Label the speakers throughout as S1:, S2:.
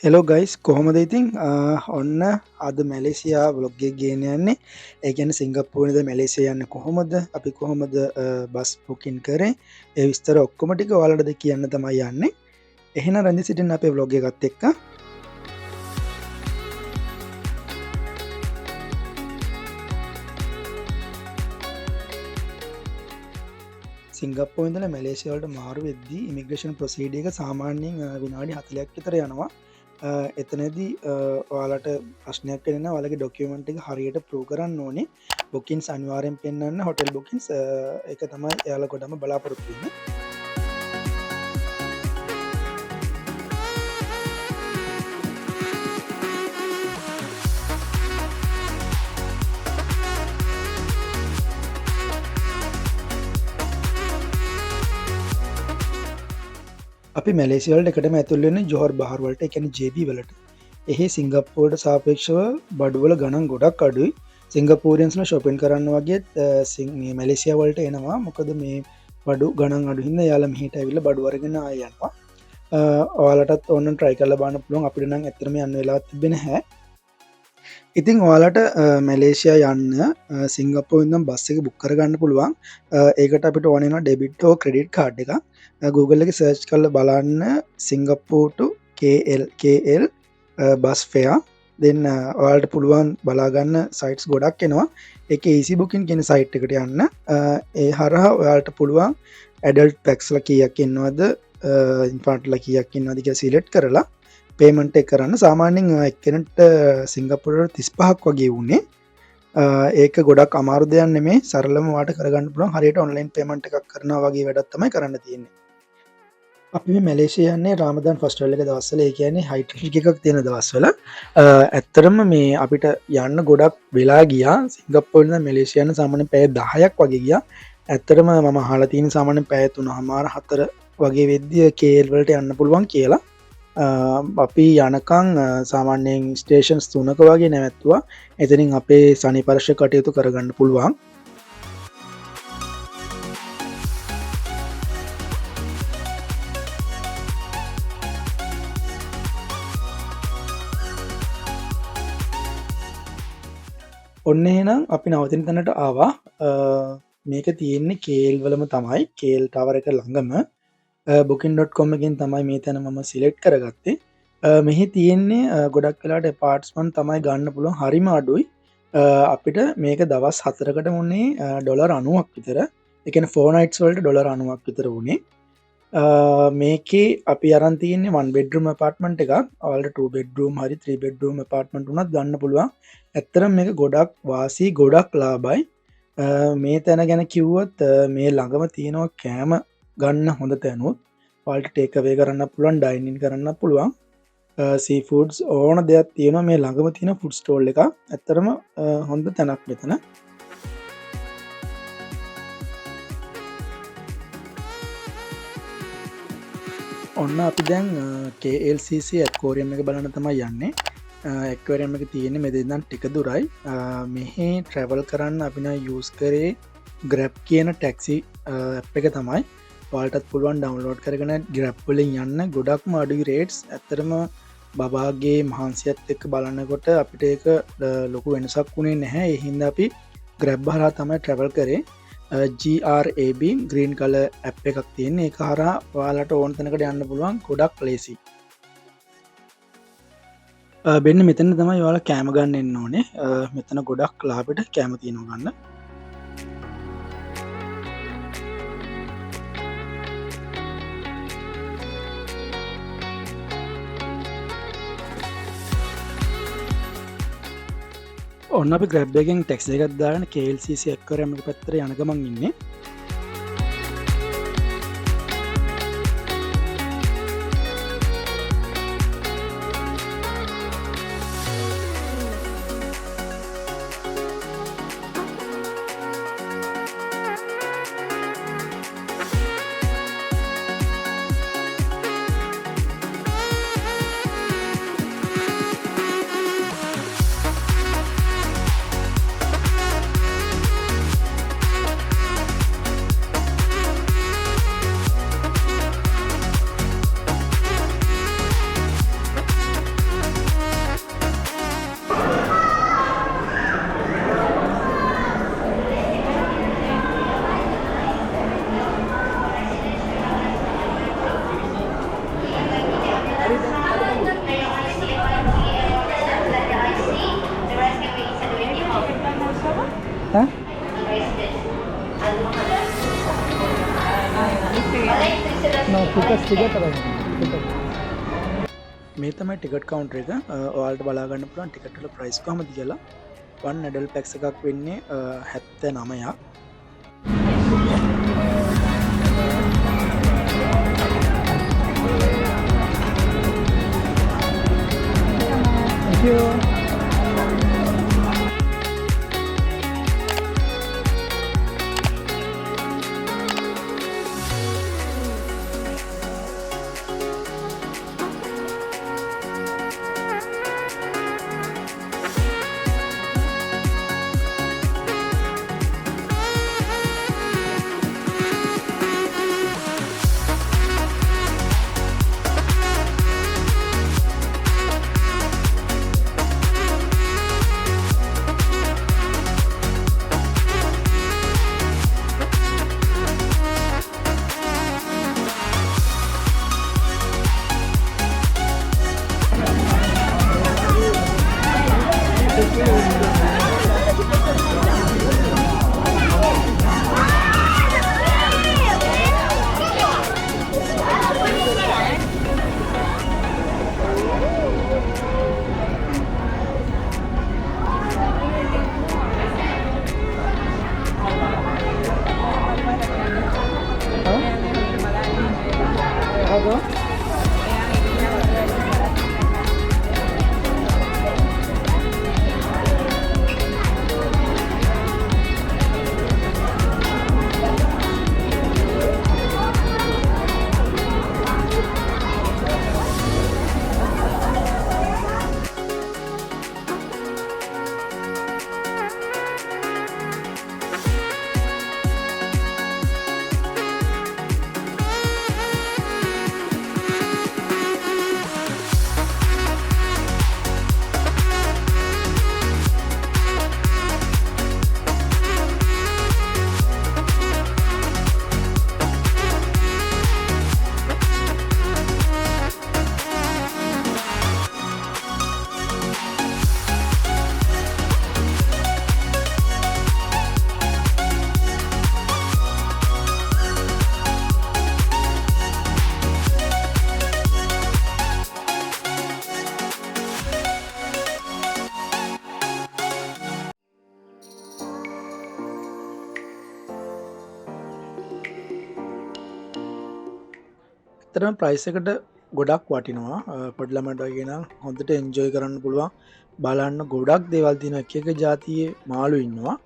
S1: Hello guys කොහොමද ඉතින් ඔන්න අද මැලේසියා බ්ලොග් එක ගේන යන්නේ ඒ කියන්නේ සිංගප්පූරුවේද මැලේසියා යන්නේ කොහොමද අපි කොහොමද බස් බුකින් කරේ ඒ විස්තර ඔක්කොම ටික ඔයාලටද කියන්න තමයි යන්නේ එහෙනම් රැඳි සිටින්න අපේ බ්ලොග් එකත් එක්ක සිංගප්පූරුවේ ඉඳලා මැලේසියා වලට මාරු වෙද්දී ඉමිග්‍රේෂන් ප්‍රොසීඩර් එක සාමාන්‍යයෙන් විනාඩි 40ක් විතර යනවා එතනදී ඔයාලට ප්‍රශ්නයක් වෙන ඔයාලගේ ඩොකියුමන්ට් එක හරියට ප්‍රූව් කරන්න ඕනේ බුකින්ස් අනිවාර්යෙන් පෙන්වන්න හොටෙල් බුකින්ස් ඒක තමයි එයාලා ගොඩම බලාපොරොත්තු වෙන්නේ අපි මැලේසියා වලට එකටම ඇතුල් වෙන්නේ ජෝහර් බහර් වලට ඒ කියන්නේ JB වලට එහි සිංගප්පූරුවට සාපේක්ෂව බඩුවල ගණන් ගොඩක් අඩුයි සිංගප්පූරියන්ස්ලා shopping කරන්න වගේ මේ මැලේසියා වලට එනවා මොකද මේ බඩු ගණන් අඩු හින්දා යාලා මෙහෙට ඇවිල්ලා බඩු අරගෙන ආයෙ යනවා ඔයාලටත් ඕන්න try කරලා බලන්න පුළුවන් අපිට නම් ඇත්තටම යන්න වෙලාවක් තිබ්බේ නැහැ ඉතින් ඔයාලට මැලේසියා යන්න සිංගප්පූරුවෙන් ඉඳන් බස් එක බුක් කරගන්න පුළුවන් ඒකට අපිට ඕන වෙනවා ඩෙබිට් හෝ ක්‍රෙඩිට් කාඩ් එකක් Google එකේ සර්ච් කරලා බලන්න Singapore to KL bus fair දෙන්න ඔයාලට පුළුවන් බලාගන්න සයිට්ස් ගොඩක් එනවා ඒකේ easy booking කියන සයිට් එකට යන්න ඒ හරහා ඔයාලට පුළුවන් ඇඩල්ට් පැක්ස්ලා කීයක් ඉන්නවද ඉන්ෆාන්ට්ලා කීයක් ඉන්නවද කියලා සිලෙක්ට් කරලා පේමන්ට් එක කරන්න සාමාන්‍යයෙන් එක්කෙනෙක්ට සිංගප්පූරුවට 35ක් වගේ වුණේ ඒක ගොඩක් අමාරු දෙයක් නෙමෙයි සරලම වාට කරගන්න පුළුවන් හරියට ඔන්ලයින් පේමන්ට් එකක් කරනවා වගේ වැඩක් තමයි කරන්න තියෙන්නේ අපි මේ මැලේසියා යන්නේ රාමදාන් ෆෙස්ටිවල් එක දවස්වල ඒ කියන්නේ හයි ට්‍රැෆික් එකක් තියෙන දවස්වල ඇත්තටම මේ අපිට යන්න ගොඩක් වෙලා ගියා සිංගප්පූරුවෙන් ඉඳන් මැලේසියා යන සාමාන්‍යයෙන් පැය 10ක් වගේ ගියා ඇත්තටම මම අහලා තියෙන සාමාන්‍යයෙන් පැය 3:00මාර 4 වගේ වෙද්දී KL වලට යන්න පුළුවන් කියලා අපි යනකං සාමාන්‍යයෙන් ස්ටේෂන්ස් 3ක වගේ නැවැත්තුවා එතනින් අපේ සනීපර්ශ කටයුතු කරගන්න පුළුවන් ඔන්න එහෙනම් අපි නවතින තැනට ආවා මේක තියෙන්නේ KL වලම තමයි KL ටවර් එක ළඟම booking.com එකෙන් තමයි මේ තැන මම සිලෙක්ට් කරගත්තේ මෙහි තියෙන්නේ ගොඩක් වෙලාට ඇපාර්ට්මන්ට් තමයි ගන්න පුළුවන් හරිම අඩුයි අපිට මේක දවස් 4කට මුන්නේ ඩොලර් 90ක් විතර ඒ කියන්නේ 4 nights වලට ඩොලර් 90ක් විතර වුණේ මේකේ අපි අරන් තියෙන්නේ 1 bedroom apartment එකක් ඔයාලට 2 bedroom හරි 3 bedroom apartment උනත් ගන්න පුළුවන් ඇත්තටම මේක ගොඩක් වාසි ගොඩක් ලාභයි මේ තැන ගැන කිව්වොත් මේ ළඟම තියෙනවා කෑම ගන්න හොඳ තැනුත් ඔයාලට ටේක් අවේ කරන්න පුළුවන් ඩයින් ඉන් කරන්න පුළුවන් සී ෆුඩ්ස් ඕන දෙයක් තියෙනවා මේ ළඟම තියෙන ෆුඩ් ස්ටෝල් එක ඇත්තටම හොඳ තැනක් මෙතන ඔන්න අපි දැන් KLCC ඇක්වෝරියම් එක බලන්න තමයි යන්නේ ඇක්වෝරියම් එක තියෙන්නේ මෙතන ඉඳන් ටික දුරයි මෙහි ට්‍රැවල් කරන්න අපි නම් යූස් කරේ Grab කියන ටැක්සි ඇප් එක තමයි ඔයාලටත් පුළුවන් ඩවුන්ලෝඩ් කරගෙන Grab වලින් යන්න ගොඩක්ම අඩුයි රේට්ස් ඇත්තටම බබාගේ මහන්සියත් එක්ක බලනකොට අපිට ඒක ලොකු වෙනසක් වුණේ නැහැ ඒ හින්දා අපි Grab හරහා තමයි ට්‍රැවල් කරේ GRAB ග්‍රීන් කලර් ඇප් එකක් තියෙන්නේ ඒක හරහා ඔයාලට ඕන තැනකට යන්න පුළුවන් ගොඩක් ලේසි මෙන්න මෙතන තමයි ඔයාලා කෑම ගන්න එන්න ඕනේ මෙතන ගොඩක් ලාභයට කෑම තියෙනවා ගන්න ඔන්න අපි ග්‍රැබ් එකෙන් ටැක්සි එකක් දාගෙන KLCC ඇක්වෝරියම් එක පැත්තට යන ගමන් ඉන්නේ මේ තමයි ටිකට් කවුන්ටර් එක. ඔයාලට බලා ගන්න පුළුවන් ටිකට් වල ප්‍රයිස් කොහමද කියලා. 1 ඇඩල්ට් පැක්ස් එකක් වෙන්නේ 79ක්. Thank you. ඇත්තටම ප්‍රයිස් එකට ගොඩක් වටිනවා. පොඩි ළමයින්ට වගේ නම් හොඳට එන්ජොයි කරන්න පුළුවන්. බලන්න ගොඩක් දේවල් තියෙනවා. එක එක ජාතියේ මාළු ඉන්නවා.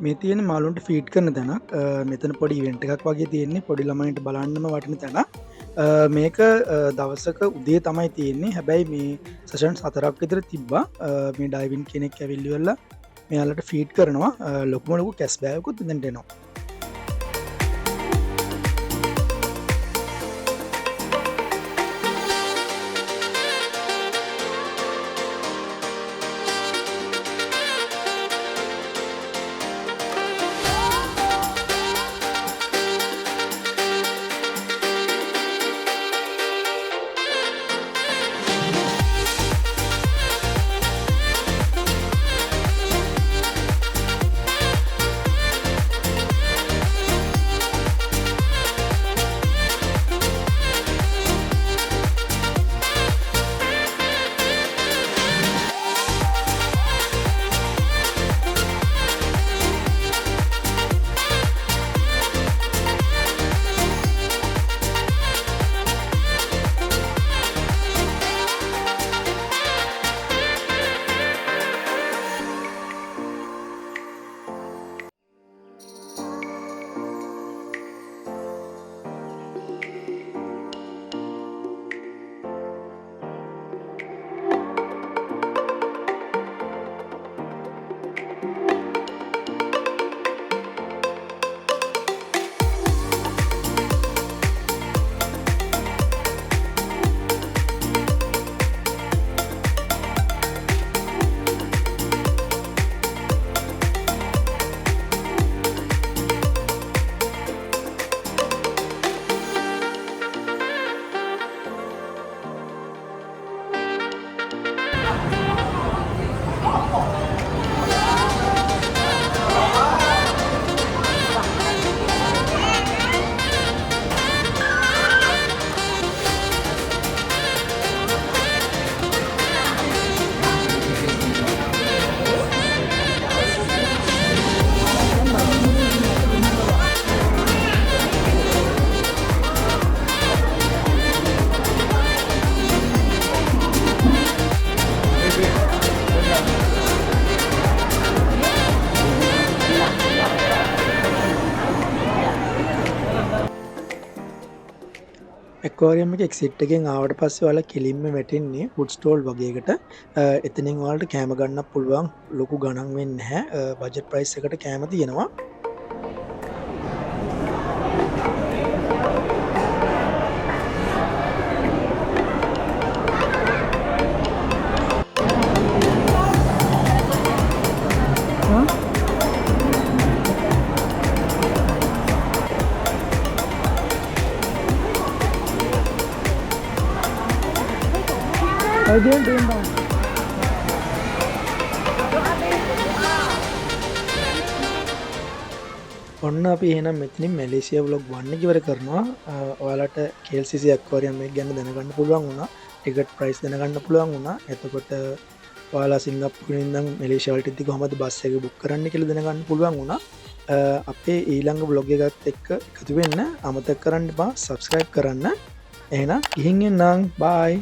S1: මේ තියෙන මාළුන්ට ෆීඩ් කරන තැනක්. මෙතන පොඩි ඉවෙන්ට් එකක් වගේ තියෙන්නේ. පොඩි ළමයින්ට බලන්නම වටින තැනක්. මේක දවසක උදේ තමයි තියෙන්නේ. හැබැයි මේ සෙෂන් 4ක් විතර තිබ්බා. මේ ඩයිවින් කෙනෙක් ඇවිල්ලිවලා මෙයාලට ෆීඩ් කරනවා. ලොකුම ලොකු කැස් බෑගකුත් මෙතනට එනවා. එක්වාරියම් එක එක්සිට් එකෙන් ආවට පස්සේ ඔයාලා කෙලින්ම වැටෙන්නේ ෆුඩ් ස්ටෝල් වගේකට. එතනින් ඔයාලට කෑම ගන්නත් පුළුවන්. ලොකු ගණන් වෙන්නේ නැහැ. බජට් ප්‍රයිස් එකට කෑම තියෙනවා. ඔන්න අපි එහෙනම් මෙතනින් මැලේසියා ව්ලොග් 1 ඉවර කරනවා. ඔයාලට KLCC ඇක්වාරියම් එක ගැන දැනගන්න පුළුවන් වුණා. ටිකට් ප්‍රයිස් දැනගන්න පුළුවන් වුණා. එතකොට ඔයාලා සිංගප්පූරුවෙන් ඉඳන් මැලේසියා වලට ඉද්දි කොහමද බස් එක බුක් කරන්න කියලා දැනගන්න පුළුවන් වුණා. අපේ ඊළඟ ව්ලොග් එකත් එක්ක එකතු වෙන්න අමතක කරන්න එපා. subscribe කරන්න. එහෙනම් ගිහින් එන්නම්. bye.